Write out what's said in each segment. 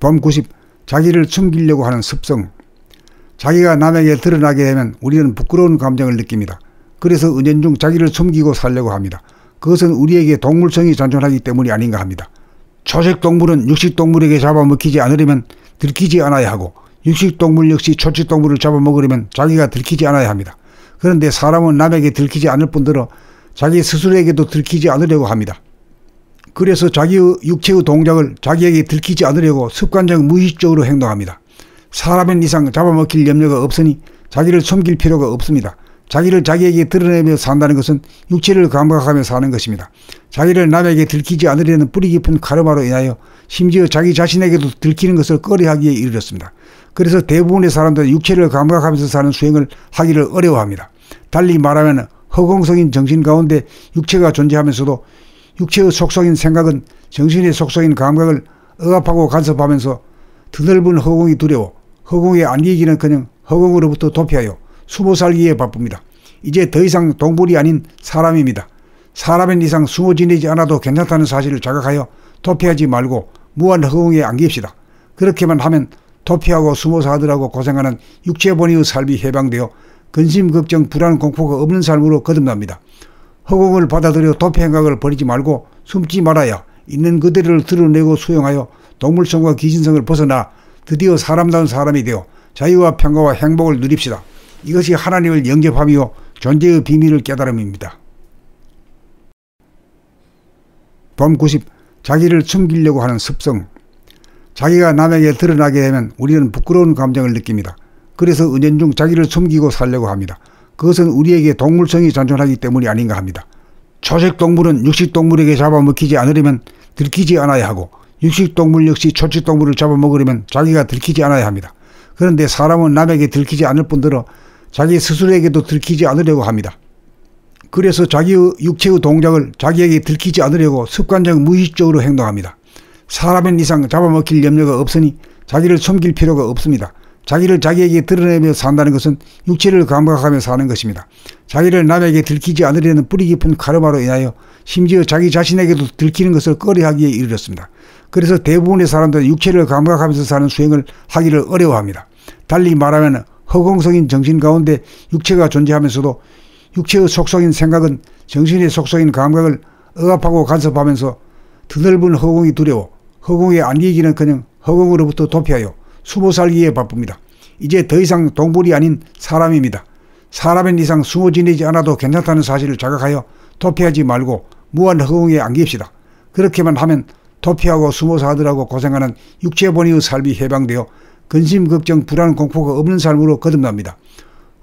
범 90. 자기를 숨기려고 하는 습성. 자기가 남에게 드러나게 되면 우리는 부끄러운 감정을 느낍니다. 그래서 은연중 자기를 숨기고 살려고 합니다. 그것은 우리에게 동물성이 잔존하기 때문이 아닌가 합니다. 초식동물은 육식동물에게 잡아먹히지 않으려면 들키지 않아야 하고, 육식동물 역시 초식동물을 잡아먹으려면 자기가 들키지 않아야 합니다. 그런데 사람은 남에게 들키지 않을 뿐더러 자기 스스로에게도 들키지 않으려고 합니다. 그래서 자기의 육체의 동작을 자기에게 들키지 않으려고 습관적 무의식적으로 행동합니다. 사람인 이상 잡아먹힐 염려가 없으니 자기를 숨길 필요가 없습니다. 자기를 자기에게 드러내며 산다는 것은 육체를 감각하며 사는 것입니다. 자기를 남에게 들키지 않으려는 뿌리 깊은 카르마로 인하여 심지어 자기 자신에게도 들키는 것을 꺼려하기에 이르렀습니다. 그래서 대부분의 사람들은 육체를 감각하면서 사는 수행을 하기를 어려워합니다. 달리 말하면 허공성인 정신 가운데 육체가 존재하면서도 육체의 속성인 생각은 정신의 속성인 감각을 억압하고 간섭하면서 드넓은 허공이 두려워 허공에 안기기는커녕 허공으로부터 도피하여 숨어 살기에 바쁩니다. 이제 더 이상 동물이 아닌 사람입니다. 사람인 이상 숨어 지내지 않아도 괜찮다는 사실을 자각하여 도피하지 말고 무한 허공에 안깁시다. 그렇게만 하면 도피하고 숨어서 하더라고 고생하는 육체 본위의 삶이 해방되어 근심, 걱정, 불안, 공포가 없는 삶으로 거듭납니다. 허공을 받아들여 도피 행각을 버리지 말고 숨지 말아야 있는 그대로를 드러내고 수용하여 동물성과 기신성을 벗어나 드디어 사람다운 사람이 되어 자유와 평화와 행복을 누립시다. 이것이 하나님을 영접함이요 존재의 비밀을 깨달음입니다. 범 90. 자기를 숨기려고 하는 습성. 자기가 남에게 드러나게 되면 우리는 부끄러운 감정을 느낍니다. 그래서 은연중 자기를 숨기고 살려고 합니다. 그것은 우리에게 동물성이 잔존하기 때문이 아닌가 합니다. 초식동물은 육식동물에게 잡아먹히지 않으려면 들키지 않아야 하고, 육식동물 역시 초식동물을 잡아먹으려면 자기가 들키지 않아야 합니다. 그런데 사람은 남에게 들키지 않을 뿐더러 자기 스스로에게도 들키지 않으려고 합니다. 그래서 자기의 육체의 동작을 자기에게 들키지 않으려고 습관적 무의식적으로 행동합니다. 사람인 이상 잡아먹힐 염려가 없으니 자기를 숨길 필요가 없습니다. 자기를 자기에게 드러내며 산다는 것은 육체를 감각하며 사는 것입니다. 자기를 남에게 들키지 않으려는 뿌리 깊은 카르마로 인하여 심지어 자기 자신에게도 들키는 것을 꺼려하기에 이르렀습니다. 그래서 대부분의 사람들은 육체를 감각하면서 사는 수행을 하기를 어려워합니다. 달리 말하면 허공성인 정신 가운데 육체가 존재하면서도 육체의 속성인 생각은 정신의 속성인 감각을 억압하고 간섭하면서 드넓은 허공이 두려워 허공에 안기기는커녕 허공으로부터 도피하여 숨어 살기에 바쁩니다. 이제 더 이상 동물이 아닌 사람입니다. 사람인 이상 숨어 지내지 않아도 괜찮다는 사실을 자각하여 도피하지 말고 무한 허공에 안깁시다. 그렇게만 하면 도피하고 숨어서 하더라고 고생하는 육체 본위의 삶이 해방되어 근심, 걱정, 불안, 공포가 없는 삶으로 거듭납니다.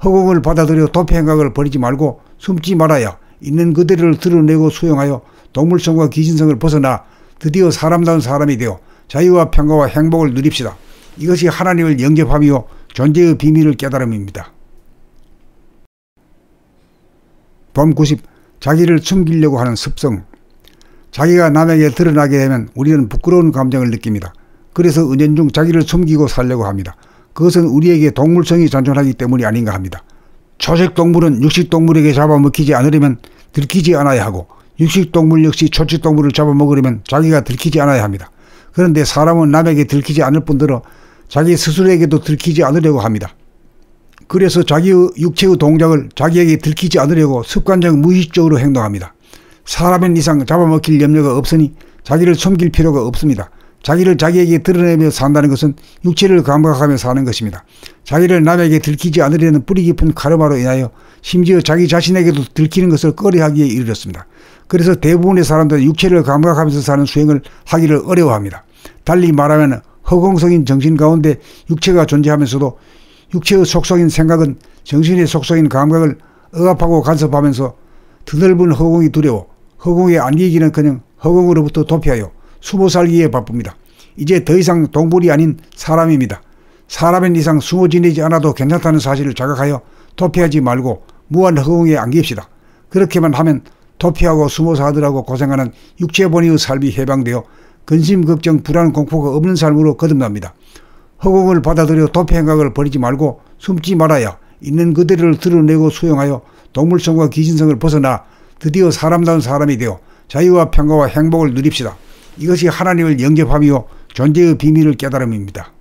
허공을 받아들여 도피 행각을 버리지 말고 숨지 말아야 있는 그대로를 드러내고 수용하여 동물성과 기신성을 벗어나 드디어 사람다운 사람이 되어 자유와 평화와 행복을 누립시다. 이것이 하나님을 영접함이요 존재의 비밀을 깨달음입니다. 범 90. 자기를 숨기려고 하는 습성. 자기가 남에게 드러나게 되면 우리는 부끄러운 감정을 느낍니다. 그래서 은연중 자기를 숨기고 살려고 합니다. 그것은 우리에게 동물성이 잔존하기 때문이 아닌가 합니다. 초식동물은 육식동물에게 잡아먹히지 않으려면 들키지 않아야 하고, 육식동물 역시 초식동물을 잡아먹으려면 자기가 들키지 않아야 합니다. 그런데 사람은 남에게 들키지 않을 뿐더러 자기 스스로에게도 들키지 않으려고 합니다. 그래서 자기의 육체의 동작을 자기에게 들키지 않으려고 습관적 무의식적으로 행동합니다. 사람인 이상 잡아먹힐 염려가 없으니 자기를 숨길 필요가 없습니다. 자기를 자기에게 드러내며 산다는 것은 육체를 감각하며 사는 것입니다. 자기를 남에게 들키지 않으려는 뿌리 깊은 카르마로 인하여 심지어 자기 자신에게도 들키는 것을 꺼려하기에 이르렀습니다. 그래서 대부분의 사람들은 육체를 감각하면서 사는 수행을 하기를 어려워합니다. 달리 말하면 허공성인 정신 가운데 육체가 존재하면서도 육체의 속성인 생각은 정신의 속성인 감각을 억압하고 간섭하면서 드넓은 허공이 두려워 허공에 안기기는커녕 허공으로부터 도피하여 숨어 살기에 바쁩니다. 이제 더 이상 동물이 아닌 사람입니다. 사람인 이상 숨어 지내지 않아도 괜찮다는 사실을 자각하여 도피하지 말고 무한 허공에 안깁시다. 그렇게만 하면 도피하고 숨어서 하더라고 고생하는 육체 본위의 삶이 해방되어 근심, 걱정, 불안, 공포가 없는 삶으로 거듭납니다. 허공을 받아들여 도피 행각을 버리지 말고 숨지 말아야 있는 그대로를 드러내고 수용하여 동물성과 기신성을 벗어나 드디어 사람다운 사람이 되어 자유와 평화와 행복을 누립시다. 이것이 하나님을 영접함이요 존재의 비밀을 깨달음입니다.